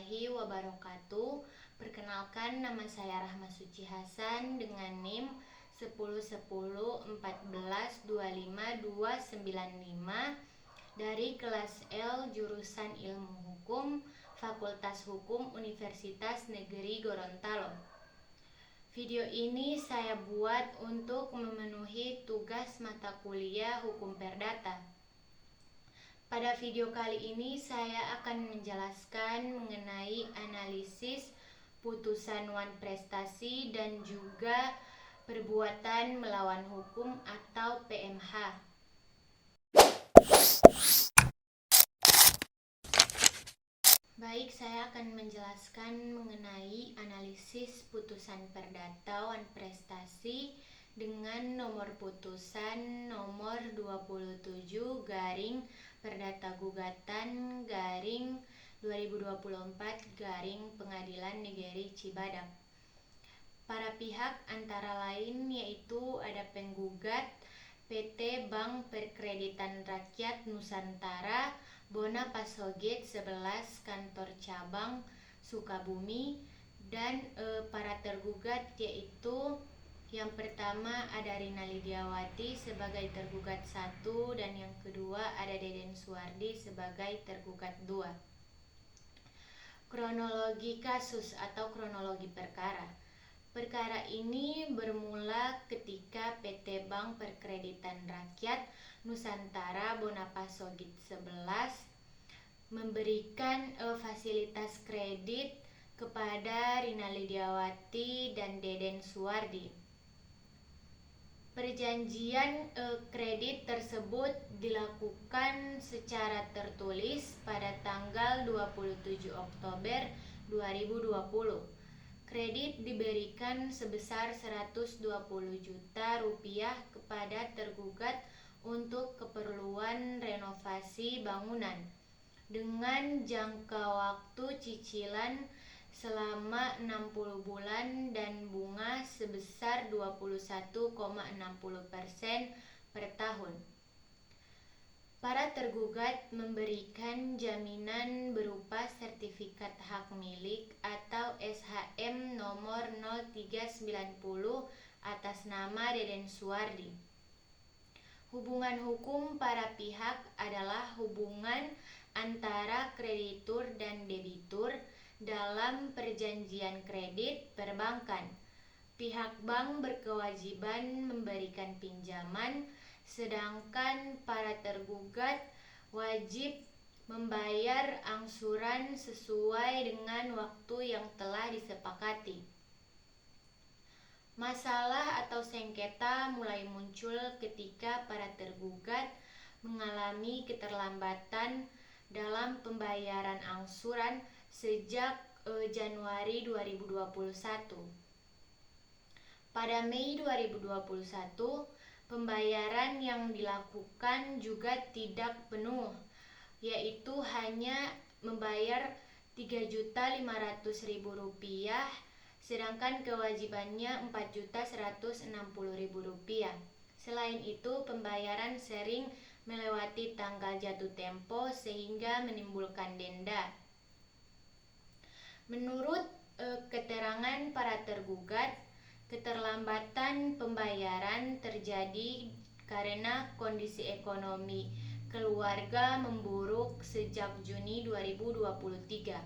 warahmatullahi wabarakatuh. Perkenalkan, nama saya Rahma Suci Hasan dengan NIM 101014252595 dari kelas L jurusan Ilmu Hukum, Fakultas Hukum Universitas Negeri Gorontalo. Video ini saya buat untuk memenuhi tugas mata kuliah Hukum Perdata. Pada video kali ini saya akan menjelaskan mengenai analisis putusan wan prestasi dan juga perbuatan melawan hukum atau PMH. Baik, saya akan menjelaskan mengenai analisis putusan perdata wan prestasi dengan nomor putusan nomor 27 garing perdata gugatan garing 2024 garing Pengadilan Negeri Cibadak. Para pihak antara lain yaitu ada penggugat PT Bank Perkreditan Rakyat Nusantara Bona Pasogit 11 Kantor Cabang Sukabumi dan para tergugat yaitu yang pertama ada Rina Lidiawati sebagai tergugat 1 dan yang kedua ada Deden Suwardi sebagai tergugat 2. Kronologi kasus atau kronologi perkara. Perkara ini bermula ketika PT Bank Perkreditan Rakyat Nusantara Bona Pasogit 11 memberikan fasilitas kredit kepada Rina Lidiawati dan Deden Suwardi. Perjanjian kredit tersebut dilakukan secara tertulis pada tanggal 27 Oktober 2020. Kredit diberikan sebesar 120 juta rupiah kepada tergugat untuk keperluan renovasi bangunan dengan jangka waktu cicilan selama 60 bulan dan bunga sebesar 21,60% per tahun. Para tergugat memberikan jaminan berupa sertifikat hak milik atau SHM nomor 0390 atas nama Deden Suwardi. Hubungan hukum para pihak adalah hubungan antara kreditur dan debitur dalam perjanjian kredit perbankan. Pihak bank berkewajiban memberikan pinjaman, sedangkan para tergugat wajib membayar angsuran sesuai dengan waktu yang telah disepakati. Masalah atau sengketa mulai muncul ketika para tergugat mengalami keterlambatan dalam pembayaran angsuran sejak Januari 2021. Pada Mei 2021, pembayaran yang dilakukan juga tidak penuh, yaitu hanya membayar Rp3.500.000, sedangkan kewajibannya Rp4.160.000. Selain itu, pembayaran sering melewati tanggal jatuh tempo sehingga menimbulkan denda. Menurut keterangan para tergugat, keterlambatan pembayaran terjadi karena kondisi ekonomi keluarga memburuk sejak Juni 2023.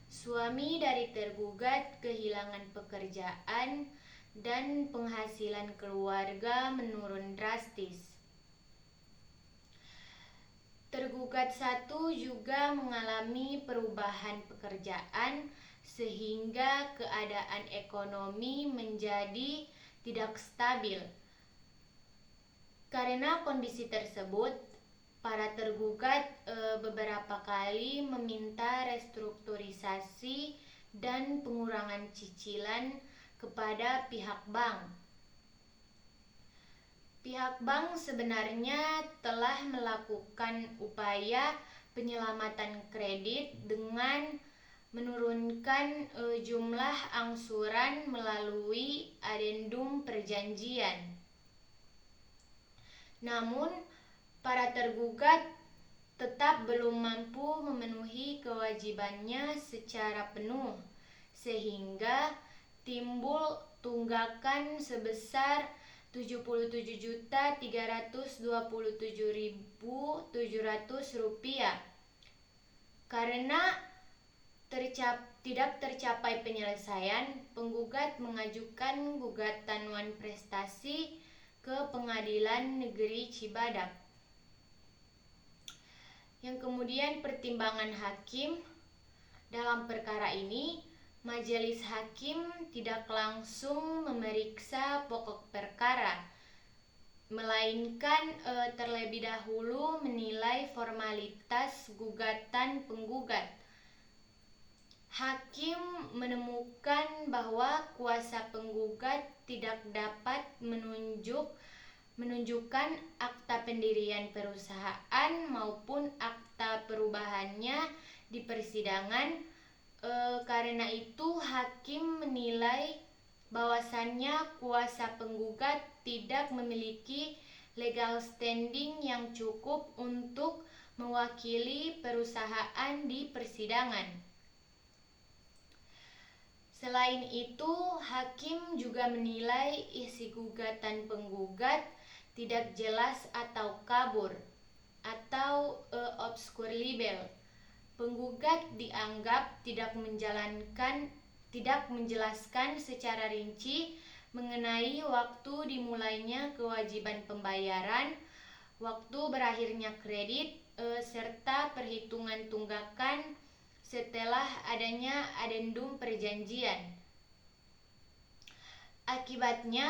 Suami dari tergugat kehilangan pekerjaan dan penghasilan keluarga menurun drastis. Tergugat 1 juga mengalami perubahan pekerjaan sehingga keadaan ekonomi menjadi tidak stabil. Karena kondisi tersebut, para tergugat beberapa kali meminta restrukturisasi dan pengurangan cicilan kepada pihak bank. Pihak bank sebenarnya telah melakukan upaya penyelamatan kredit dengan menurunkan jumlah angsuran melalui adendum perjanjian. Namun, para tergugat tetap belum mampu memenuhi kewajibannya secara penuh, sehingga timbul tunggakan sebesar Rp77.327.700 karena tidak tercapai penyelesaian. Penggugat mengajukan gugatan wan prestasi ke Pengadilan Negeri Cibadak. Yang kemudian pertimbangan hakim dalam perkara ini, majelis hakim tidak langsung memeriksa pokok perkara, melainkan terlebih dahulu menilai formalitas gugatan penggugat. Hakim menemukan bahwa kuasa penggugat tidak dapat menunjukkan akta pendirian perusahaan maupun akta perubahannya di persidangan. Karena itu hakim menilai bahwasannya kuasa penggugat tidak memiliki legal standing yang cukup untuk mewakili perusahaan di persidangan. Selain itu, hakim juga menilai isi gugatan penggugat tidak jelas atau kabur atau obscur libel. Penggugat dianggap tidak menjelaskan secara rinci mengenai waktu dimulainya kewajiban pembayaran, waktu berakhirnya kredit, serta perhitungan tunggakan setelah adanya adendum perjanjian. Akibatnya,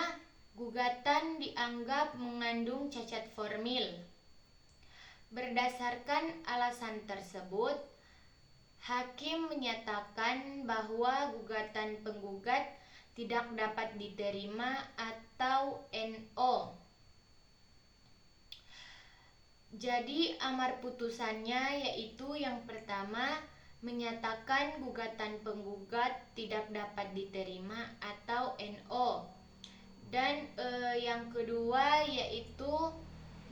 gugatan dianggap mengandung cacat formil. Berdasarkan alasan tersebut, hakim menyatakan bahwa gugatan penggugat tidak dapat diterima atau NO. Jadi amar putusannya yaitu yang pertama, menyatakan gugatan penggugat tidak dapat diterima atau NO. Dan yang kedua yaitu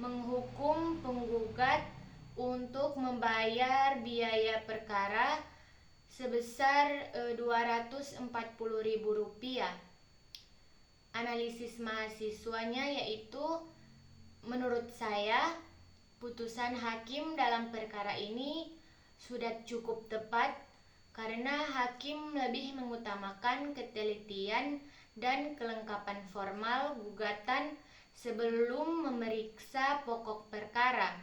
menghukum penggugat untuk membayar biaya perkara sebesar Rp240.000. Analisis mahasiswanya yaitu, menurut saya putusan hakim dalam perkara ini sudah cukup tepat karena hakim lebih mengutamakan ketelitian dan kelengkapan formal gugatan sebelum memeriksa pokok perkara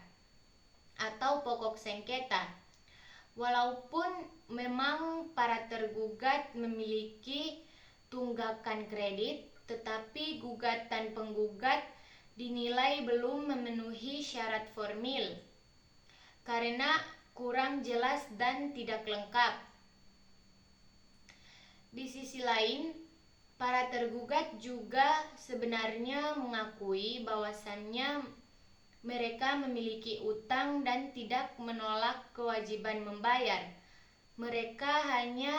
atau pokok sengketa. Walaupun memang para tergugat memiliki tunggakan kredit, tetapi gugatan penggugat dinilai belum memenuhi syarat formil karena kurang jelas dan tidak lengkap. Di sisi lain, para tergugat juga sebenarnya mengakui bahwasannya mereka memiliki utang dan tidak menolak kewajiban membayar. Mereka hanya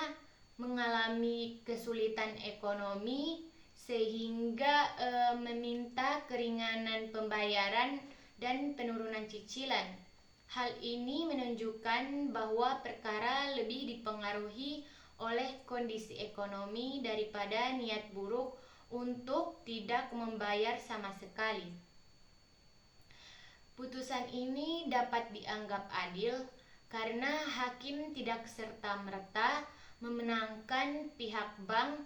mengalami kesulitan ekonomi sehingga meminta keringanan pembayaran dan penurunan cicilan. Hal ini menunjukkan bahwa perkara lebih dipengaruhi oleh kondisi ekonomi daripada niat buruk untuk tidak membayar sama sekali. Putusan ini dapat dianggap adil karena hakim tidak serta-merta memenangkan pihak bank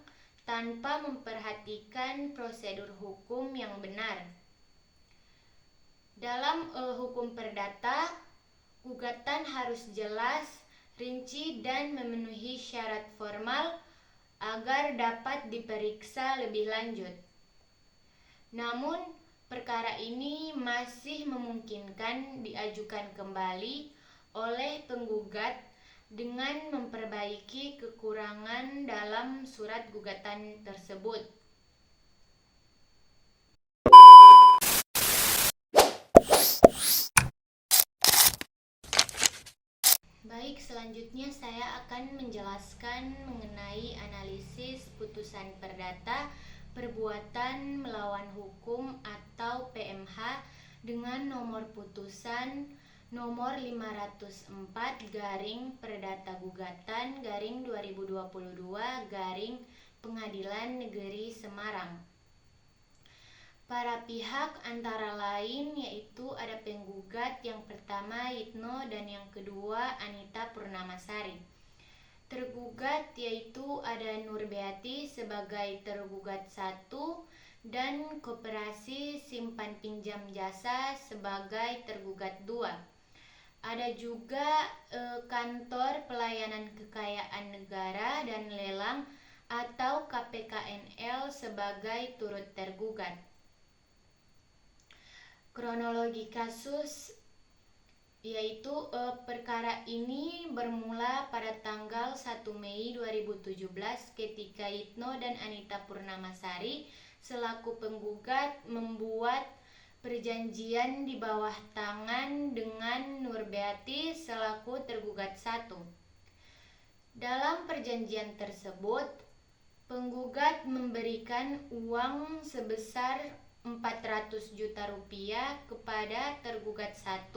tanpa memperhatikan prosedur hukum yang benar. Dalam hukum perdata, gugatan harus jelas, rinci, dan memenuhi syarat formal agar dapat diperiksa lebih lanjut. Namun, perkara ini masih memungkinkan diajukan kembali oleh penggugat dengan memperbaiki kekurangan dalam surat gugatan tersebut. Baik, selanjutnya saya akan menjelaskan mengenai analisis putusan perdata perbuatan melawan hukum atau PMH dengan nomor putusan nomor 504 garing Perdata Gugatan garing 2022 garing Pengadilan Negeri Semarang. Para pihak antara lain yaitu ada penggugat yang pertama Yitno dan yang kedua Anita Purnamasari. Tergugat yaitu ada Nurbeati sebagai tergugat 1 dan Koperasi Simpan Pinjam Jasa sebagai tergugat 2. Ada juga Kantor Pelayanan Kekayaan Negara dan Lelang atau KPKNL sebagai turut tergugat. Kronologi kasus yaitu perkara ini bermula pada tanggal 1 Mei 2017 ketika Yitno dan Anita Purnamasari selaku penggugat membuat perjanjian di bawah tangan dengan Nurbeati selaku tergugat 1. Dalam perjanjian tersebut, penggugat memberikan uang sebesar 400 juta rupiah kepada tergugat 1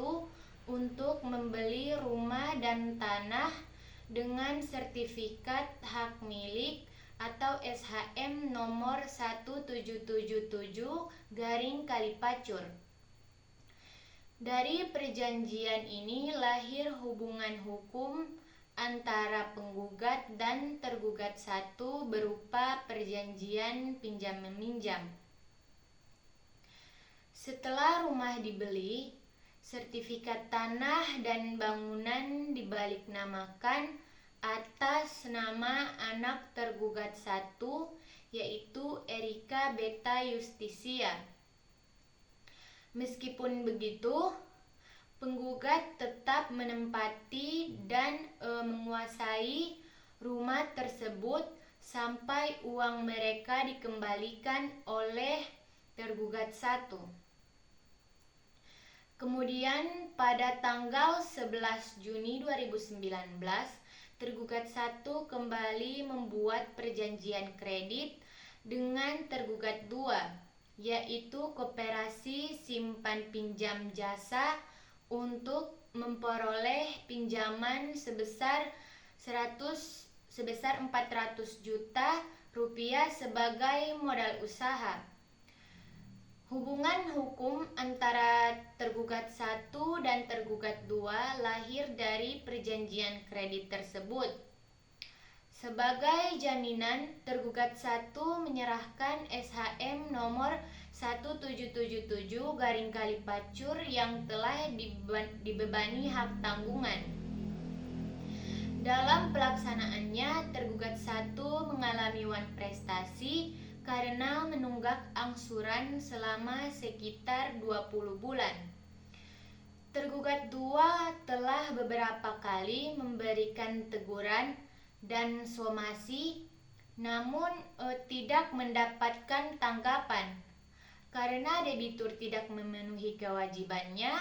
untuk membeli rumah dan tanah dengan sertifikat hak milik atau SHM nomor 1777 garing Kalipacur. Dari perjanjian ini lahir hubungan hukum antara penggugat dan tergugat 1 berupa perjanjian pinjam-meminjam. Setelah rumah dibeli, sertifikat tanah dan bangunan dibaliknamakan atas nama anak tergugat 1 yaitu Erika Beta Justisia. Meskipun begitu, penggugat tetap menempati dan menguasai rumah tersebut sampai uang mereka dikembalikan oleh tergugat 1. Kemudian pada tanggal 11 Juni 2019, tergugat 1 kembali membuat perjanjian kredit dengan tergugat 2, yaitu Koperasi Simpan Pinjam Jasa untuk memperoleh pinjaman sebesar 400 juta rupiah sebagai modal usaha. Hubungan hukum antara tergugat 1 dan tergugat 2 lahir dari perjanjian kredit tersebut. Sebagai jaminan, tergugat 1 menyerahkan SHM nomor 1777 garing Kalipacur yang telah dibebani hak tanggungan. Dalam pelaksanaannya, tergugat 1 mengalami wan prestasi karena menunggak angsuran selama sekitar 20 bulan. Tergugat 2 telah beberapa kali memberikan teguran dan somasi, namun tidak mendapatkan tanggapan. Karena debitur tidak memenuhi kewajibannya,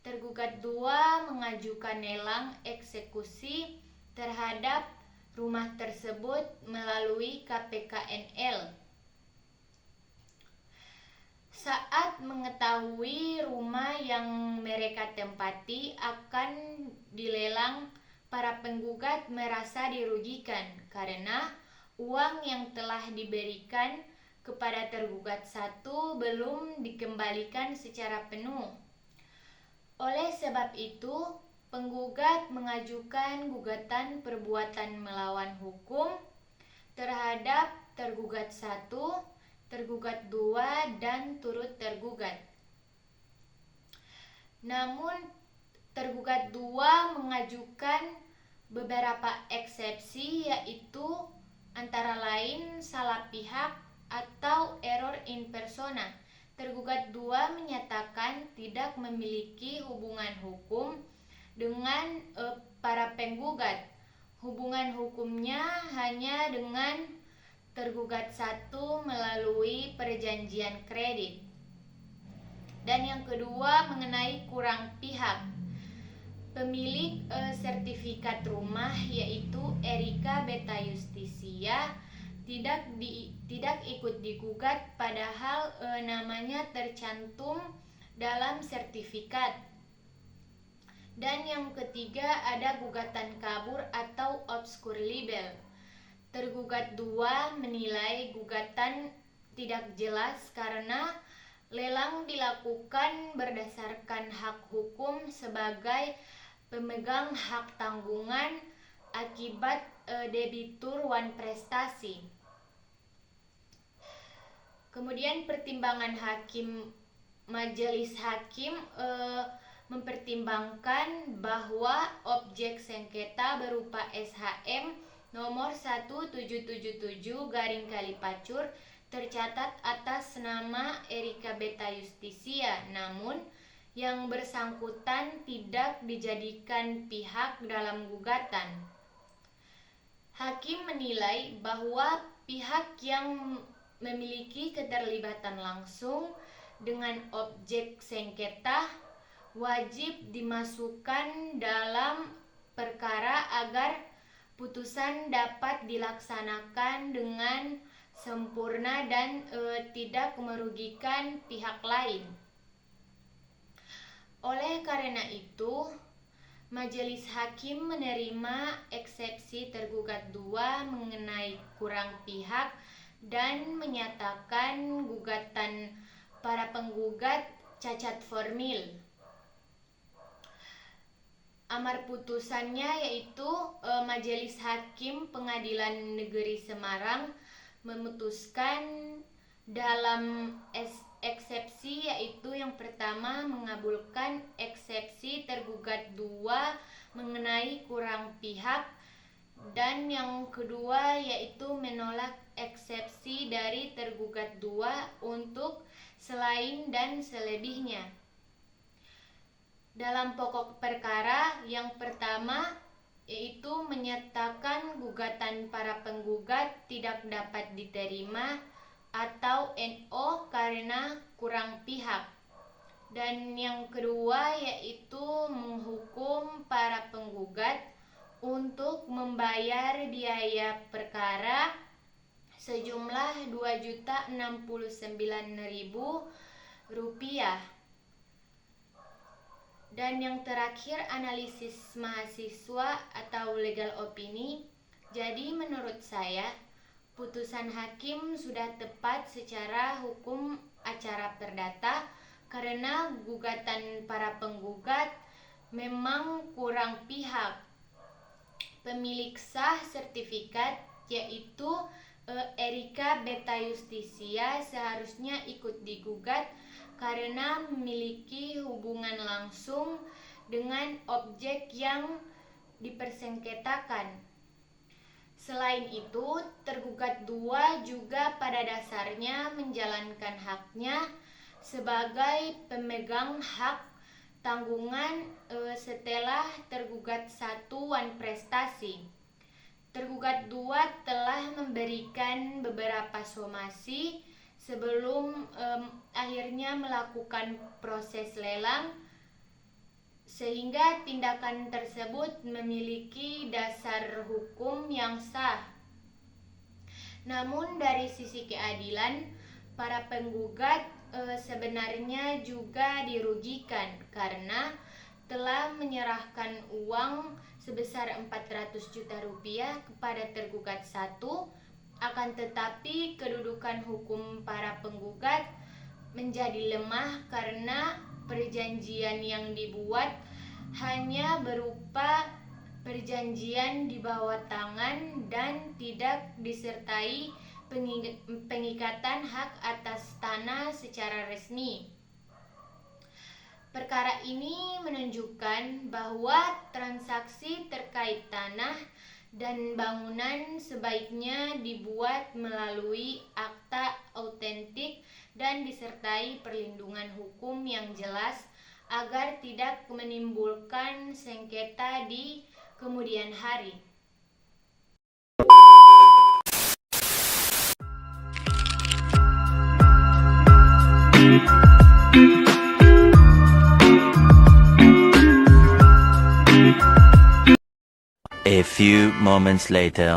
tergugat 2 mengajukan lelang eksekusi terhadap rumah tersebut melalui KPKNL. Saat mengetahui rumah yang mereka tempati akan dilelang, para penggugat merasa dirugikan karena uang yang telah diberikan kepada tergugat 1 belum dikembalikan secara penuh. Oleh sebab itu, penggugat mengajukan gugatan perbuatan melawan hukum terhadap tergugat 1, tergugat 2, dan turut tergugat. Namun, tergugat 2 mengajukan beberapa eksepsi, yaitu antara lain salah pihak atau error in persona. Tergugat 2 menyatakan tidak memiliki hubungan hukum dengan para penggugat. Hubungan hukumnya hanya dengan tergugat 1 melalui perjanjian kredit. Dan yang kedua mengenai kurang pihak. Pemilik sertifikat rumah yaitu Erika Beta Justisia tidak ikut digugat padahal namanya tercantum dalam sertifikat. Dan yang ketiga ada gugatan kabur atau obscure libel. Tergugat 2 menilai gugatan tidak jelas karena lelang dilakukan berdasarkan hak hukum sebagai pemegang hak tanggungan akibat debitur wan prestasi. Kemudian pertimbangan majelis hakim mempertimbangkan bahwa objek sengketa berupa SHM nomor 1777/Kalipacur tercatat atas nama Erika Beta Justisia, namun yang bersangkutan tidak dijadikan pihak dalam gugatan. Hakim menilai bahwa pihak yang memiliki keterlibatan langsung dengan objek sengketa wajib dimasukkan dalam perkara agar putusan dapat dilaksanakan dengan sempurna dan tidak merugikan pihak lain. Oleh karena itu, majelis hakim menerima eksepsi tergugat 2 mengenai kurang pihak dan menyatakan gugatan para penggugat cacat formil. Amar putusannya yaitu Majelis Hakim Pengadilan Negeri Semarang memutuskan dalam eksepsi, yaitu yang pertama mengabulkan eksepsi tergugat 2 mengenai kurang pihak, dan yang kedua yaitu menolak eksepsi dari tergugat 2 untuk selain dan selebihnya. Dalam pokok perkara yang pertama yaitu menyatakan gugatan para penggugat tidak dapat diterima atau NO karena kurang pihak. Dan yang kedua yaitu menghukum para penggugat untuk membayar biaya perkara sejumlah Rp2.069.000. Dan yang terakhir analisis mahasiswa atau legal opini. Jadi menurut saya putusan hakim sudah tepat secara hukum acara perdata karena gugatan para penggugat memang kurang pihak. Pemilik sah sertifikat yaitu Erika Beta Justisia seharusnya ikut digugat karena memiliki hubungan langsung dengan objek yang dipersengketakan. Selain itu, tergugat 2 juga pada dasarnya menjalankan haknya sebagai pemegang hak tanggungan setelah tergugat 1 wan prestasi. Tergugat 2 telah memberikan beberapa somasi sebelum akhirnya melakukan proses lelang, sehingga tindakan tersebut memiliki dasar hukum yang sah. Namun dari sisi keadilan, para penggugat sebenarnya juga dirugikan karena telah menyerahkan uang sebesar Rp400 juta kepada tergugat 1. Akan tetapi kedudukan hukum para penggugat menjadi lemah karena perjanjian yang dibuat hanya berupa perjanjian di bawah tangan dan tidak disertai pengikatan hak atas tanah secara resmi. Perkara ini menunjukkan bahwa transaksi terkait tanah dan bangunan sebaiknya dibuat melalui akta autentik dan disertai perlindungan hukum yang jelas agar tidak menimbulkan sengketa di kemudian hari. A few moments later.